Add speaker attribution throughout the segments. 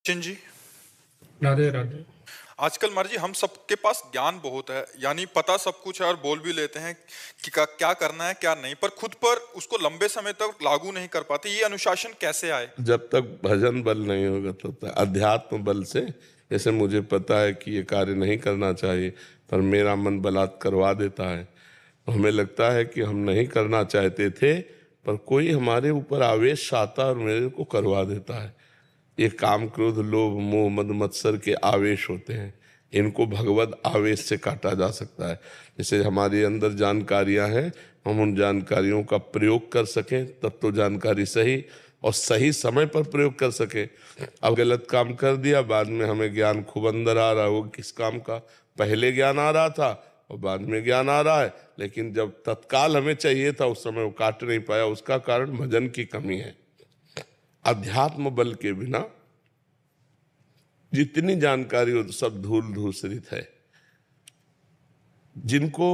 Speaker 1: चिन जी।
Speaker 2: राधे राधे।
Speaker 1: आजकल महाराज जी हम सबके पास ज्ञान बहुत है, यानी पता सब कुछ है और बोल भी लेते हैं कि क्या करना है क्या नहीं, पर खुद पर उसको लंबे समय तक लागू नहीं कर पाते। ये अनुशासन कैसे आए?
Speaker 3: जब तक भजन बल नहीं होगा तब तक अध्यात्म बल से। जैसे मुझे पता है कि ये कार्य नहीं करना चाहिए, पर मेरा मन बलात् करवा देता है। तो हमें लगता है कि हम नहीं करना चाहते थे, पर कोई हमारे ऊपर आवेश आता और मेरे को करवा देता है। ये काम क्रोध लोभ मोह मद मत्सर के आवेश होते हैं। इनको भगवत आवेश से काटा जा सकता है। जैसे हमारे अंदर जानकारियां हैं, हम उन जानकारियों का प्रयोग कर सकें तब तो जानकारी सही और सही समय पर प्रयोग कर सकें। अब गलत काम कर दिया, बाद में हमें ज्ञान खूब अंदर आ रहा है। वो किस काम का? पहले ज्ञान आ रहा था और बाद में ज्ञान आ रहा है, लेकिन जब तत्काल हमें चाहिए था उस समय वो काट नहीं पाया। उसका कारण भजन की कमी है। अध्यात्म बल के बिना जितनी जानकारी हो सब धूल धूसरित है। जिनको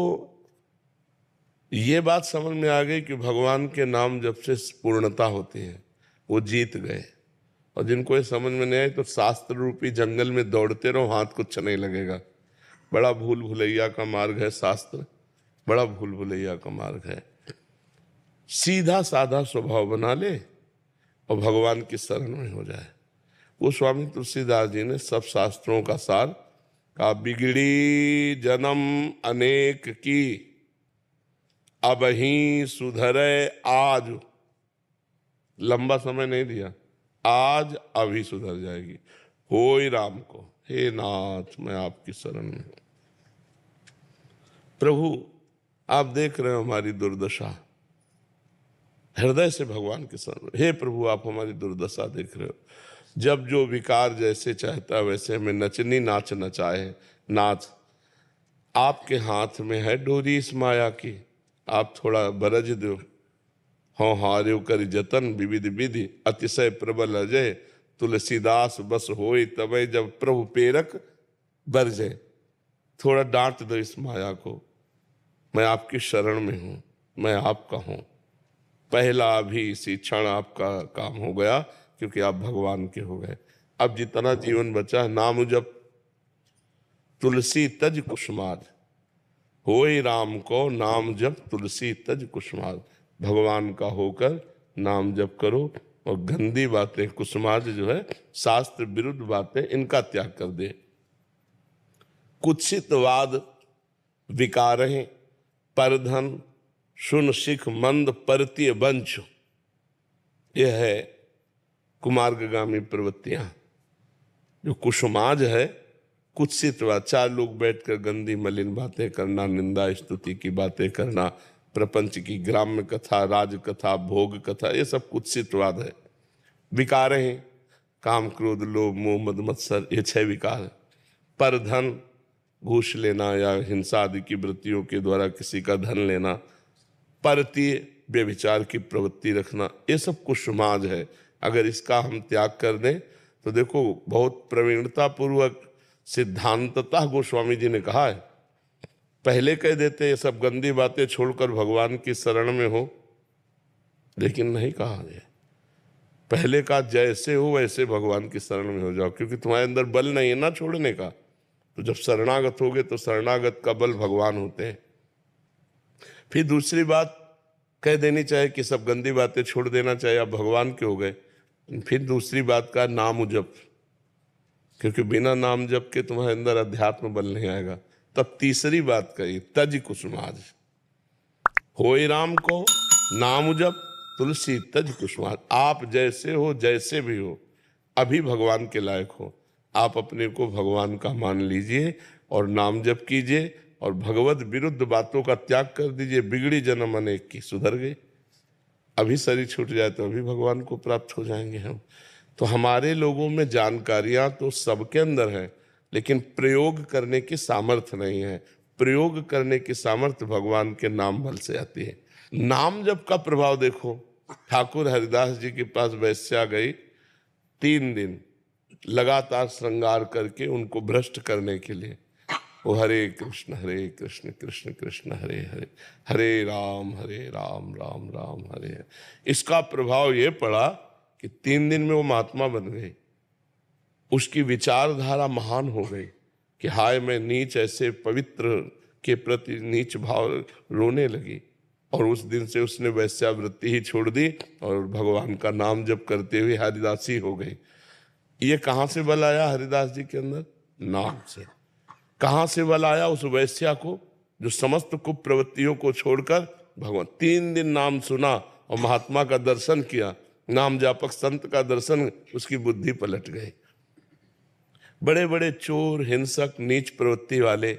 Speaker 3: ये बात समझ में आ गई कि भगवान के नाम जब से पूर्णता होती है, वो जीत गए। और जिनको ये समझ में नहीं आई तो शास्त्र रूपी जंगल में दौड़ते रहो, हाथ कुछ नहीं लगेगा। बड़ा भूल भुलैया का मार्ग है शास्त्र, बड़ा भूल भुलैया का मार्ग है। सीधा साधा स्वभाव बना ले और भगवान की शरण में हो जाए। वो स्वामी तुलसीदास जी ने सब शास्त्रों का सार कहा। बिगड़ी जन्म अनेक की, अब ही सुधरे आज। लंबा समय नहीं दिया, आज अभी सुधर जाएगी। होय राम को, हे नाथ मैं आपकी शरण में। प्रभु आप देख रहे हो हमारी दुर्दशा, हृदय से भगवान के शरण में। हे प्रभु आप हमारी दुर्दशा देख रहे हो। जब जो विकार जैसे चाहता वैसे हमें नचनी नाच नचाए। नाच आपके हाथ में है डोरी इस माया की, आप थोड़ा बरज दो। हों हार्यो कर जतन विविध विधि, अतिशय प्रबल अजय तुलसीदास बस होय तबे। जब प्रभु प्रेरक बरजे, थोड़ा डांट दो इस माया को। मैं आपकी शरण में हूं, मैं आपका हूं। पहला भी इसी क्षण आपका काम हो गया, क्योंकि आप भगवान के हो गए। अब जितना जीवन बचा है नाम जप तुलसी तज कुसुमार। होय राम को नाम जप तुलसी तज कुसुमार। भगवान का होकर नाम जप करो और गंदी बातें कुसुमार जो है शास्त्र विरुद्ध बातें, इनका त्याग कर दे। कुत्सितवाद विकारहि परधन, सुन सिख मंद परतीय वंश। यह है कुमार्गामी प्रवृत्तियां। जो कुसुमाज है, कुत्सितवाद, चार लोग बैठकर गंदी मलिन बातें करना, निंदा स्तुति की बातें करना, प्रपंच की ग्राम्य कथा, राज कथा, भोग कथा, ये सब कुत्सितवाद है। विकार हैं काम क्रोध लोभ मोह मद मत्सर, ये 6 विकार। पर धन, घूस लेना या हिंसा आदि की वृत्तियों के द्वारा किसी का धन लेना। परतीय, व्यभिचार की प्रवृत्ति रखना, ये सब कुसुमाज है। अगर इसका हम त्याग कर दें तो देखो बहुत प्रवीणता पूर्वक सिद्धांततः गोस्वामी जी ने कहा है। पहले कह देते ये सब गंदी बातें छोड़कर भगवान की शरण में हो, लेकिन नहीं कहा है। पहले का जैसे हो वैसे भगवान की शरण में हो जाओ, क्योंकि तुम्हारे अंदर बल नहीं है ना छोड़ने का। तो जब शरणागत होगे तो शरणागत का बल भगवान होते हैं। फिर दूसरी बात कह देनी चाहिए कि सब गंदी बातें छोड़ देना चाहिए, आप भगवान के हो गए। फिर दूसरी बात का नाम जप, क्योंकि बिना नाम जप के तुम्हारे अंदर अध्यात्म बल नहीं आएगा। तब तीसरी बात कही तज कुसुमाज। होय राम को नाम जप तुलसी तज कुसुमाज। आप जैसे हो, जैसे भी हो, अभी भगवान के लायक हो। आप अपने को भगवान का मान लीजिए और नाम जप कीजिए और भगवत विरुद्ध बातों का त्याग कर दीजिए। बिगड़ी जन्म अनेक की, सुधर गए। अभी शरीर छूट जाए तो अभी भगवान को प्राप्त हो जाएंगे हम। तो हमारे लोगों में जानकारियां तो सबके अंदर है, लेकिन प्रयोग करने की सामर्थ्य नहीं है। प्रयोग करने की सामर्थ्य भगवान के नाम बल से आती है। नाम जप का प्रभाव देखो। ठाकुर हरिदास जी के पास वैश्या गई, 3 दिन लगातार श्रृंगार करके उनको भ्रष्ट करने के लिए। वो हरे कृष्ण कृष्ण कृष्ण हरे हरे, हरे राम राम राम हरे हरे। इसका प्रभाव ये पड़ा कि 3 दिन में वो महात्मा बन गई उसकी विचारधारा महान हो गई कि हाय मैं नीच, ऐसे पवित्र के प्रति नीच भाव रोने लगी। और उस दिन से उसने वैश्यावृत्ति ही छोड़ दी और भगवान का नाम जप करते हुए हरिदासी हो गई। ये कहाँ से बल आया हरिदास जी के अंदर? नाम से। कहाँ से बल आया उस वैश्या को जो समस्त कुप्रवृत्तियों को छोड़कर भगवान 3 दिन नाम सुना और महात्मा का दर्शन किया, नाम जापक संत का दर्शन, उसकी बुद्धि पलट गई। बड़े बड़े चोर, हिंसक, नीच प्रवृत्ति वाले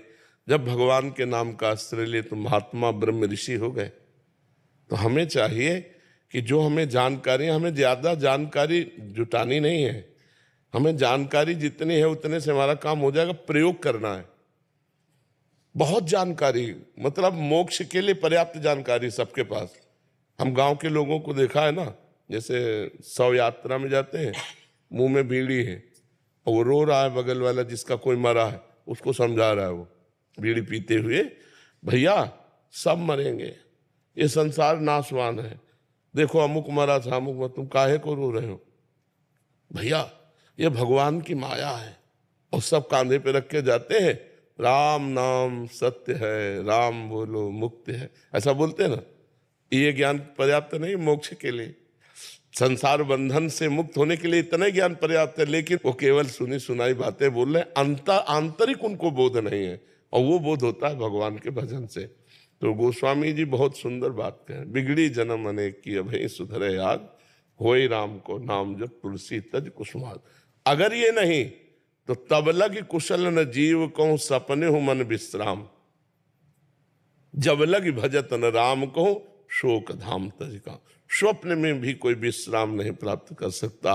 Speaker 3: जब भगवान के नाम का आश्रय लिए तो महात्मा ब्रह्म ऋषि हो गए। तो हमें चाहिए कि जो हमें जानकारी, हमें ज्यादा जानकारी जुटानी नहीं है, हमें जानकारी जितनी है उतने से हमारा काम हो जाएगा। प्रयोग करना है। बहुत जानकारी, मतलब मोक्ष के लिए पर्याप्त जानकारी सबके पास। हम गांव के लोगों को देखा है ना, जैसे 100 यात्रा में जाते हैं, मुंह में बीड़ी है और वो रो रहा है, बगल वाला जिसका कोई मरा है उसको समझा रहा है, वो बीड़ी पीते हुए, भैया सब मरेंगे, ये संसार नाशवान है, देखो अमुक मरा था, अमुक मरा, तुम काहे को रो रहे हो? भैया ये भगवान की माया है। और सब कांधे पे रख के जाते हैं, राम नाम सत्य है, राम बोलो मुक्त है, ऐसा बोलते हैं ना। ये ज्ञान पर्याप्त नहीं मोक्ष के लिए, संसार बंधन से मुक्त होने के लिए इतना ही ज्ञान पर्याप्त है, लेकिन वो केवल सुनी सुनाई बातें बोल रहे हैं, आंतरिक उनको बोध नहीं है। और वो बोध होता है भगवान के भजन से। तो गोस्वामी जी बहुत सुंदर बात कहें, बिगड़ी जन्म अनेक की अभय सुधरे याद, होए राम को नाम जब तुलसी तज कुसुमाद। अगर ये नहीं तो तब लग कुशल न जीव को सपने हो मन विश्राम, जब लग भजत न राम को शोक धाम तज का। स्वप्न में भी कोई विश्राम नहीं प्राप्त कर सकता।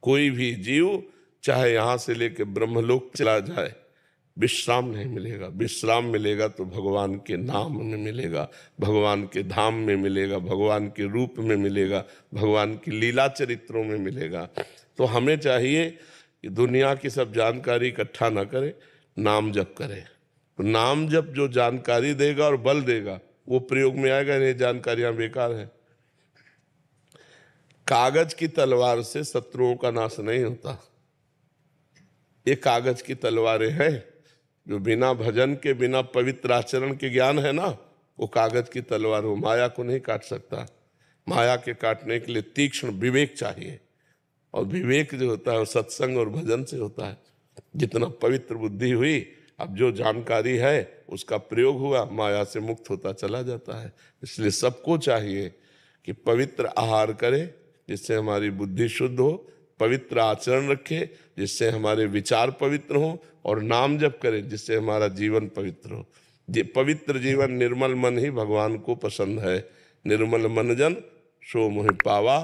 Speaker 3: कोई भी जीव चाहे यहां से लेकर ब्रह्मलोक चला जाए, विश्राम नहीं मिलेगा। विश्राम मिलेगा तो भगवान के नाम में मिलेगा, भगवान के धाम में मिलेगा, भगवान के रूप में मिलेगा, भगवान की लीला चरित्रों में मिलेगा। तो हमें चाहिए कि दुनिया की सब जानकारी इकट्ठा ना करें, नाम जप करें। तो नाम जप जो जानकारी देगा और बल देगा वो प्रयोग में आएगा, नहीं जानकारियां बेकार है। कागज की तलवार से शत्रुओं का नाश नहीं होता। ये कागज की तलवारें हैं जो बिना भजन के, बिना पवित्र आचरण के ज्ञान है ना, वो कागज की तलवार हो, माया को नहीं काट सकता। माया के काटने के लिए तीक्ष्ण विवेक चाहिए, और विवेक जो होता है वो सत्संग और भजन से होता है। जितना पवित्र बुद्धि हुई, अब जो जानकारी है उसका प्रयोग हुआ, माया से मुक्त होता चला जाता है। इसलिए सबको चाहिए कि पवित्र आहार करें जिससे हमारी बुद्धि शुद्ध हो, पवित्र आचरण रखें जिससे हमारे विचार पवित्र हों, और नाम जप करें जिससे हमारा जीवन पवित्र हो। पवित्र जीवन, निर्मल मन ही भगवान को पसंद है। निर्मल मन जन सो मोहि पावा,